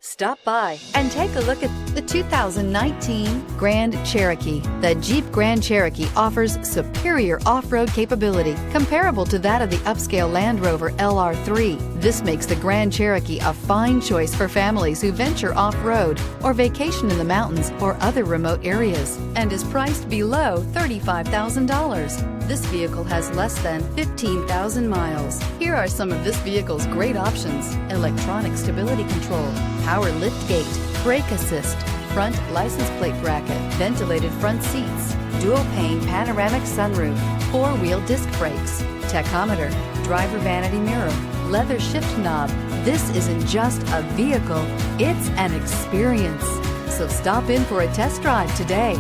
Stop by and take a look at the 2019 Grand Cherokee. The Jeep Grand Cherokee offers superior off-road capability comparable to that of the upscale Land Rover LR3. This makes the Grand Cherokee a fine choice for families who venture off-road or vacation in the mountains or other remote areas, and is priced below $35,000. This vehicle has less than 15,000 miles. Here are some of this vehicle's great options: electronic stability control, power liftgate, brake assist, front license plate bracket, ventilated front seats, dual pane panoramic sunroof, four-wheel disc brakes, tachometer, driver vanity mirror, leather shift knob. This isn't just a vehicle, it's an experience. So stop in for a test drive today.